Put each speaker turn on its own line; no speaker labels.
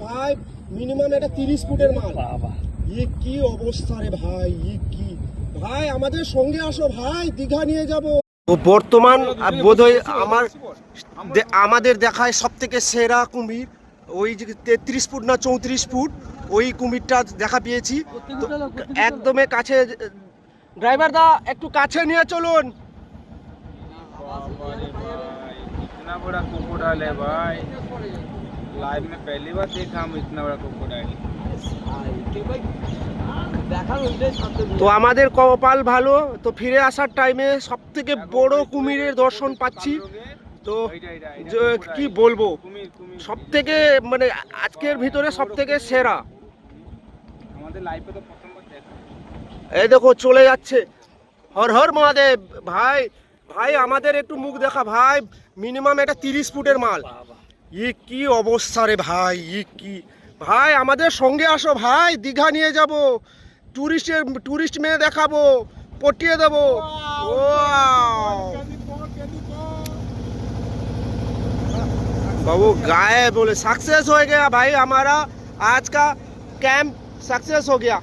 ভাই মিনিমাম এটা 30 ফুটের মাল। কি অবস্থা রে ভাই, কি ভাই আমাদের সঙ্গে আসো ভাই, দীঘা নিয়ে যাব। বর্তমান বোধহয় আমাদের দেখায় সব থেকে সেরা কুমির ওই যে 33 ফুট না 34 ফুট ওই কুমিরটা দেখা পেয়েছি। একদমই কাছে, ড্রাইভার দা একটু কাছে নিয়ে চলুন।
इतना बड़ा क्रोकोडाइल है भाई, लाइव में पहली बार देखा हम इतना बड़ा क्रोकोडाइल।
তো আমাদের কপাল ভালো, তো ফিরে আসার টাইমে সব থেকে বড় কুমিরের দর্শন পাচ্ছি। তো কি বলবো, সব থেকে মানে আজকের ভিতরে সব থেকে সেরা।
আমাদের লাইভে তো প্রথমবার দেখা।
এই দেখো চলে যাচ্ছে, হর হর মহাদেব। ভাই ভাই আমাদের একটু মুখ দেখা ভাই, মিনিমাম এটা 30 ফুটের মাল। কি অবস্থা রে ভাই, কি ভাই আমাদের সঙ্গে আসো ভাই, দীঘা নিয়ে যাব, টুরিস্ট মেয়ে দেখাবো, পটিয়ে দেবো। बाबू गाय बोले सक्सेस हो गया भाई, हमारा आज का कैंप सक्सेस हो गया।